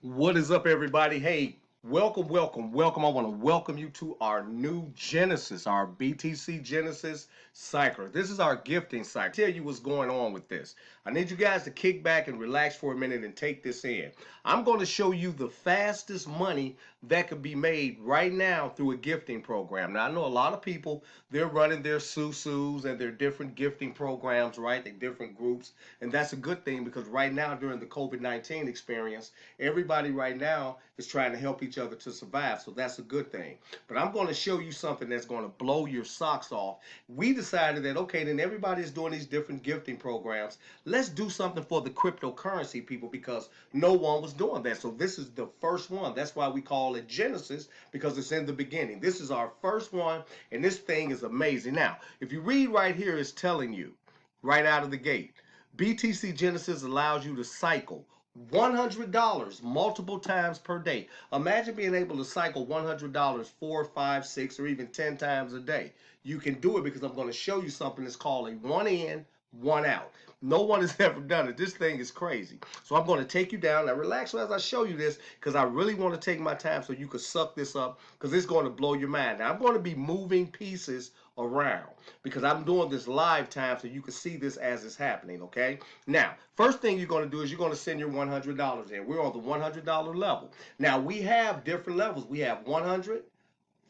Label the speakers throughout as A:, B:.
A: What is up, everybody? Hey, welcome. I want to welcome you to our new Genesis, our BTC Genesis cycle. This is our gifting cycle. Tell you what's going on with this. I need you guys to kick back and relax for a minute and take this in. I'm going to show you the fastest money that could be made right now through a gifting program. Now, I know a lot of people, they're running their Susus and their different gifting programs, right? They different groups. And that's a good thing because right now, during the COVID-19 experience, everybody right now is trying to help each other to survive. So that's a good thing. But I'm going to show you something that's going to blow your socks off. We decided that, okay, then everybody is doing these different gifting programs. Let's do something for the cryptocurrency people because no one was doing that. So this is the first one. That's why we call it Genesis, because it's in the beginning. This is our first one, and this thing is amazing. Now, if you read right here, it's telling you right out of the gate, BTC Genesis allows you to cycle $100 multiple times per day. Imagine being able to cycle $100 four, five, six, or even 10 times a day. You can do it because I'm going to show you something that's called a one in, one out. No one has ever done it. This thing is crazy. So I'm going to take you down. Now relax as I show you this because I really want to take my time so you can suck this up because it's going to blow your mind. Now I'm going to be moving pieces around because I'm doing this live time so you can see this as it's happening, okay? Now, first thing you're going to do is you're going to send your $100 in. We're on the $100 level. Now, we have different levels. We have 100,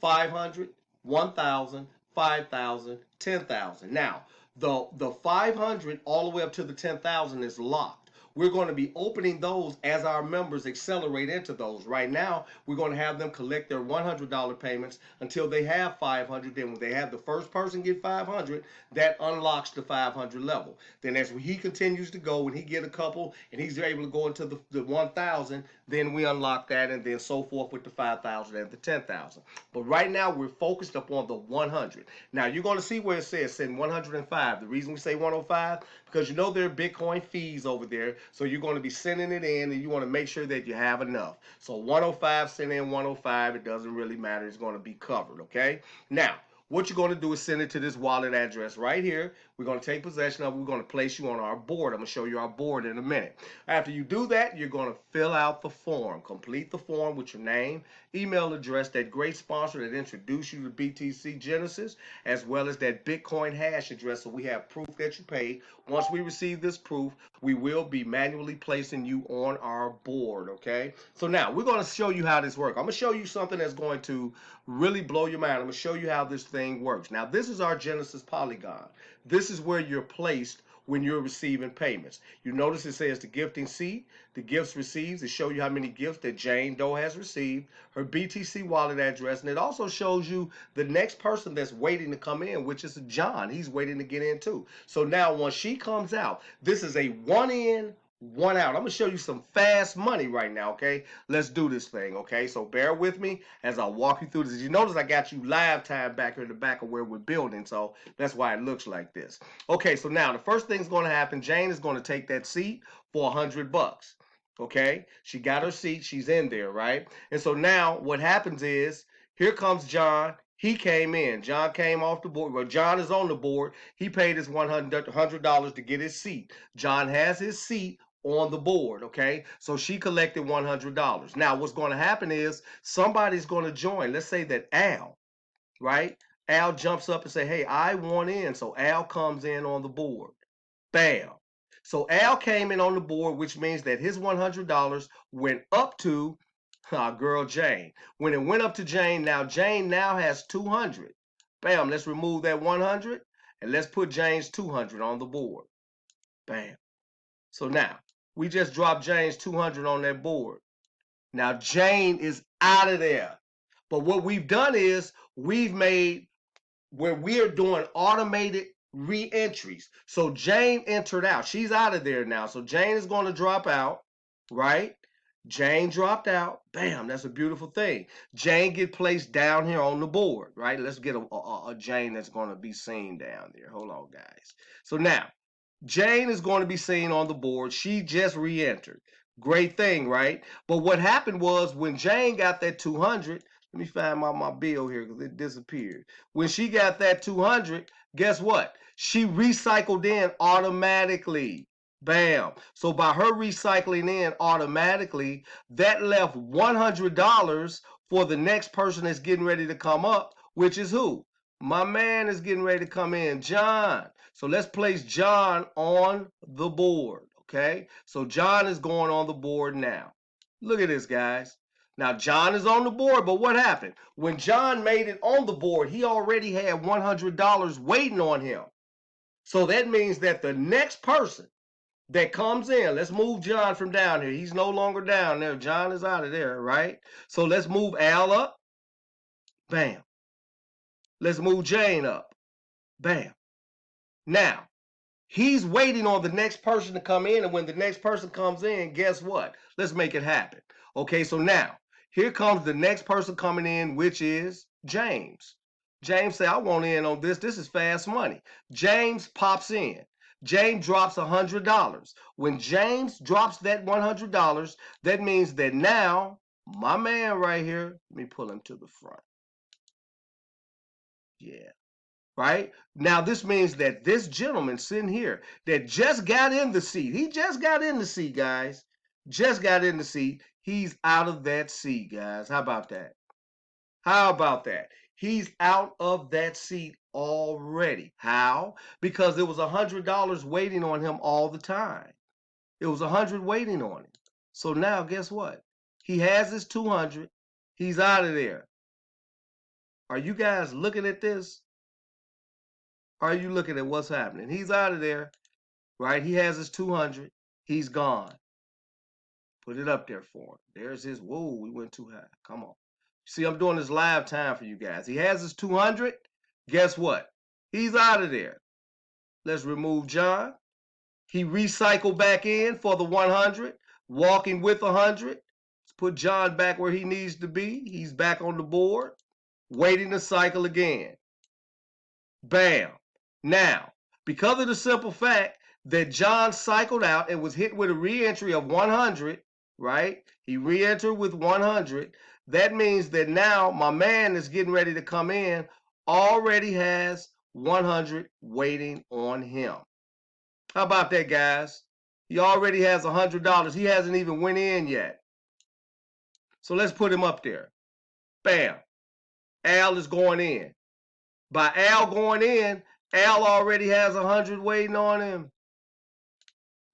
A: 500, 1,000, 5,000, 10,000. Now, the 500 all the way up to the 10,000 is locked. We're going to be opening those as our members accelerate into those. Right now, we're going to have them collect their $100 payments until they have 500. Then when they have the first person get 500, that unlocks the 500 level. Then as he continues to go and he get a couple and he's able to go into the 1,000, then we unlock that and then so forth with the 5,000 and the 10,000. But right now we're focused upon the 100. Now you're going to see where it says send 105. The reason we say 105 because you know there are Bitcoin fees over there, so you're going to be sending it in and you want to make sure that you have enough. So 105, send in 105. It doesn't really matter. It's going to be covered, okay? Now, what you're going to do is send it to this wallet address right here. We're going to take possession of it. We're going to place you on our board. I'm going to show you our board in a minute. After you do that, you're going to fill out the form. Complete the form with your name, email address, that great sponsor that introduced you to BTC Genesis, as well as that Bitcoin hash address so we have proof that you paid. Once we receive this proof, we will be manually placing you on our board, okay? So now we're going to show you how this works. I'm going to show you something that's going to really blow your mind. I'm going to show you how this thing works. Now, this is our Genesis Polygon. This is where you're placed when you're receiving payments. You notice it says the gifting seat, the gifts received. It shows you how many gifts that Jane Doe has received, her BTC wallet address, and it also shows you the next person that's waiting to come in, which is John. He's waiting to get in too. So now once she comes out, this is a one in, one out. I'm gonna show you some fast money right now, okay? Let's do this thing, okay? So bear with me as I walk you through this. You notice I got you live time back here in the back of where we're building, so that's why it looks like this. Okay, so now the first thing's gonna happen, Jane is gonna take that seat for $100. Okay, she got her seat, she's in there, right? And so now what happens is here comes John. He came in. John came off the board. Well, John is on the board. He paid his $100 to get his seat. John has his seat on the board, okay? So she collected $100. Now, what's going to happen is somebody's going to join. Let's say that Al, right? Al jumps up and say, hey, I want in. So Al comes in on the board. Bam. So Al came in on the board, which means that his $100 went up to our girl Jane. When it went up to Jane, now Jane now has 200. Bam, let's remove that 100 and let's put Jane's 200 on the board. Bam. So now we just dropped Jane's 200 on that board. Now Jane is out of there. But what we've done is we've made where we are doing automated re-entries. So Jane entered out. She's out of there now. So Jane is going to drop out, right? Jane dropped out. Bam, that's a beautiful thing. Jane get placed down here on the board, right? Let's get a Jane that's going to be seen down there. Hold on, guys. So now, Jane is going to be seen on the board. She just re-entered. Great thing, right? But what happened was when Jane got that 200, let me find my bill here because it disappeared. When she got that 200, guess what? She recycled in automatically. Bam. So by her recycling in automatically, that left $100 for the next person that's getting ready to come up, which is who? My man is getting ready to come in, John. So let's place John on the board, okay? So John is going on the board now. Look at this, guys. Now, John is on the board, but what happened? When John made it on the board, he already had $100 waiting on him. So that means that the next person that comes in, let's move John from down here. He's no longer down there. John is out of there, right? So let's move Al up. Bam. Let's move Jane up. Bam. Now, he's waiting on the next person to come in, and when the next person comes in, guess what? Let's make it happen. Okay, so now, here comes the next person coming in, which is James. James say, I want in on this. This is fast money. James pops in. James drops $100. When James drops that $100, that means that now, my man right here, let me pull him to the front. Yeah. Right? Now, this means that this gentleman sitting here that just got in the seat, he just got in the seat, guys. Just got in the seat. He's out of that seat, guys. How about that? How about that? He's out of that seat already. How? Because there was $100 waiting on him all the time. It was 100 waiting on him. So now, guess what? He has his 200. He's out of there. Are you guys looking at this? Are you looking at what's happening? He's out of there, right? He has his 200. He's gone. Put it up there for him. There's his. Whoa, we went too high. Come on. See, I'm doing this live time for you guys. He has his 200. Guess what? He's out of there. Let's remove John. He recycled back in for the 100, walking with 100. Let's put John back where he needs to be. He's back on the board, waiting to cycle again. Bam. Now, because of the simple fact that John cycled out and was hit with a re-entry of 100, right? He re-entered with 100. That means that now my man is getting ready to come in already has 100 waiting on him. How about that, guys? He already has $100. He hasn't even went in yet. So let's put him up there. Bam. Al is going in. By Al going in, Al already has 100 waiting on him.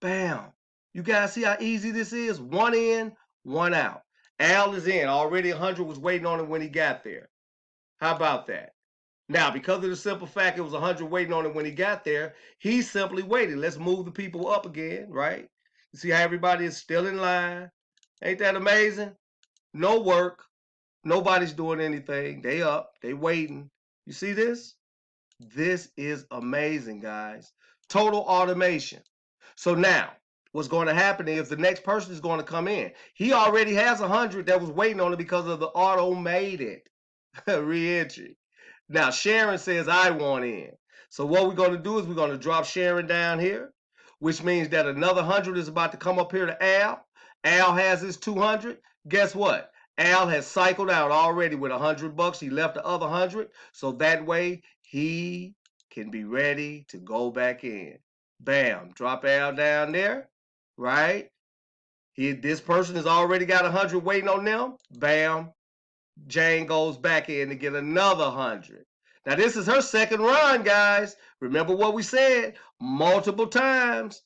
A: Bam. You guys see how easy this is? One in, one out. Al is in. Already 100 was waiting on him when he got there. How about that? Now, because of the simple fact it was 100 waiting on him when he got there, he simply waited. Let's move the people up again, right? You see how everybody is still in line? Ain't that amazing? No work. Nobody's doing anything. They up. They waiting. You see this? This is amazing, guys. Total automation. So now, what's going to happen is the next person is going to come in. He already has 100 that was waiting on it because of the automated re-entry. Now, Sharon says, I want in. So what we're going to do is we're going to drop Sharon down here, which means that another 100 is about to come up here to Al. Al has his 200. Guess what? Al has cycled out already with $100. He left the other 100. So that way he can be ready to go back in. Bam. Drop Al down there, right? This person has already got 100 waiting on them. Bam. Jane goes back in to get another 100. Now, this is her second run, guys. Remember what we said? Multiple times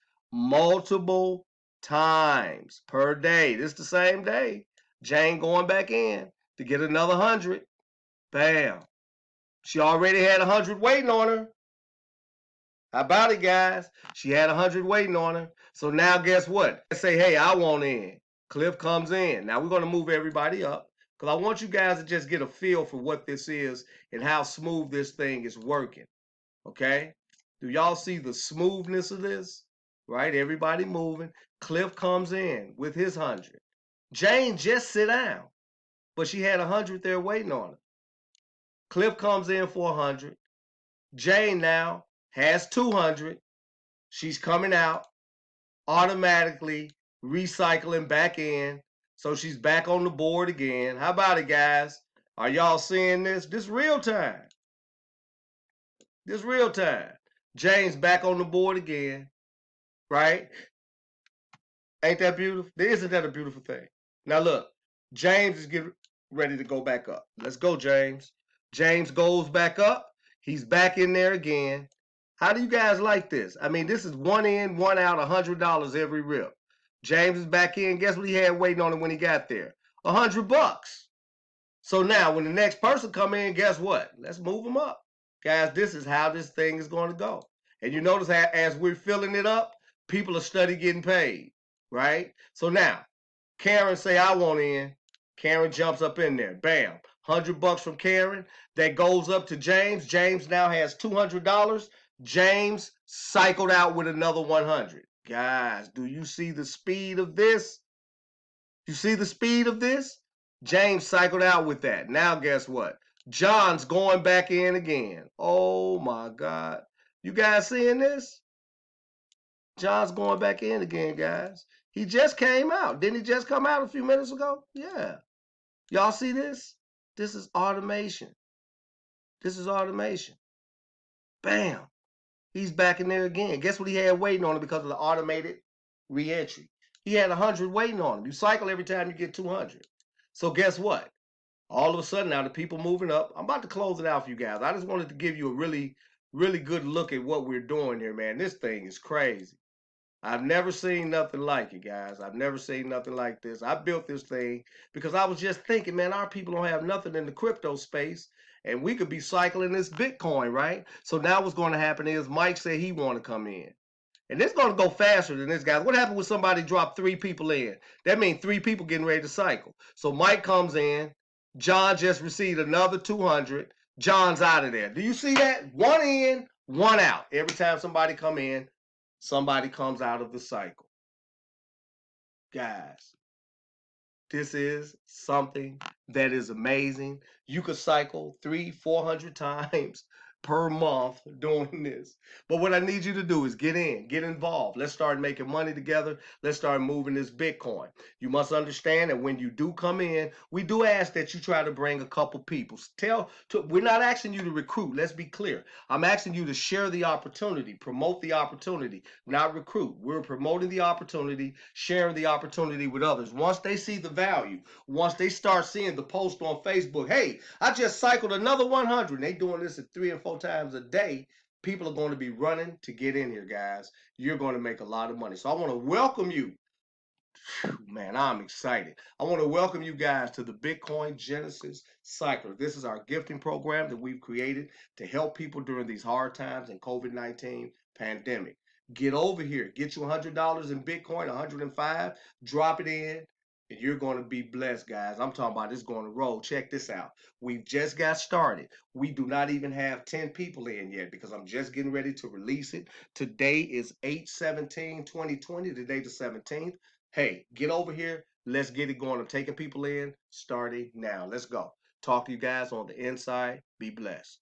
A: per day. This is the same day. Jane going back in to get another 100. Bam. She already had 100 waiting on her. How about it, guys? She had 100 waiting on her. So now guess what? Let's say, hey, I want in. Cliff comes in. Now we're going to move everybody up because I want you guys to just get a feel for what this is and how smooth this thing is working. Okay? Do y'all see the smoothness of this? Right? Everybody moving. Cliff comes in with his 100. Jane just sit down, but she had 100 there waiting on her. Cliff comes in for 100. Jane now has 200. She's coming out automatically, recycling back in. So she's back on the board again. How about it, guys? Are y'all seeing this? This real time. This real time. Jane's back on the board again, right? Ain't that beautiful? Isn't that a beautiful thing? Now look, James is getting ready to go back up. Let's go, James. James goes back up. He's back in there again. How do you guys like this? I mean, this is one in, one out, $100 every rip. James is back in. Guess what he had waiting on him when he got there? $100. So now when the next person come in, guess what? Let's move them up. Guys, this is how this thing is going to go. And you notice how, as we're filling it up, people are steady getting paid, right? So now, Karen say, I want in. Karen jumps up in there. Bam. $100 from Karen. That goes up to James. James now has $200. James cycled out with another 100. Guys, do you see the speed of this? You see the speed of this? James cycled out with that. Now guess what? John's going back in again. Oh my God. You guys seeing this? John's going back in again, guys. He just came out. Didn't he just come out a few minutes ago? Yeah. Y'all see this? This is automation. This is automation. Bam. He's back in there again. Guess what he had waiting on him because of the automated reentry? He had 100 waiting on him. You cycle every time you get 200. So guess what? All of a sudden now the people moving up. I'm about to close it out for you guys. I just wanted to give you a really good look at what we're doing here, man. This thing is crazy. I've never seen nothing like it, guys. I've never seen nothing like this. I built this thing because I was just thinking, man, our people don't have nothing in the crypto space, and we could be cycling this Bitcoin, right? So now what's going to happen is Mike said he want to come in. And it's going to go faster than this, guys. What happened when somebody dropped 3 people in? That means 3 people getting ready to cycle. So Mike comes in. John just received another 200. John's out of there. Do you see that? One in, one out. Every time somebody come in, somebody comes out of the cycle. Guys, this is something that is amazing. You could cycle 300-400 times per month doing this. But what I need you to do is get in, get involved. Let's start making money together. Let's start moving this Bitcoin. You must understand that when you do come in, we do ask that you try to bring a couple people. We're not asking you to recruit. Let's be clear. I'm asking you to share the opportunity, promote the opportunity, not recruit. We're promoting the opportunity, sharing the opportunity with others. Once they see the value, once they start seeing the post on Facebook, hey, I just cycled another 100. And they doing this at 3 and 4 times a day. People are going to be running to get in here, guys. You're going to make a lot of money. So I want to welcome you. Man, I'm excited. I want to welcome you guys to the Bitcoin Genesis Cycler. This is our gifting program that we've created to help people during these hard times in COVID-19 pandemic. Get over here. Get you $100 in Bitcoin, 105. Drop it in, and you're going to be blessed, guys. I'm talking about this going to roll. Check this out. We've just got started. We do not even have 10 people in yet because I'm just getting ready to release it. Today is 8/17/2020, today the 17th. Hey, get over here. Let's get it going. I'm taking people in starting now. Let's go. Talk to you guys on the inside. Be blessed.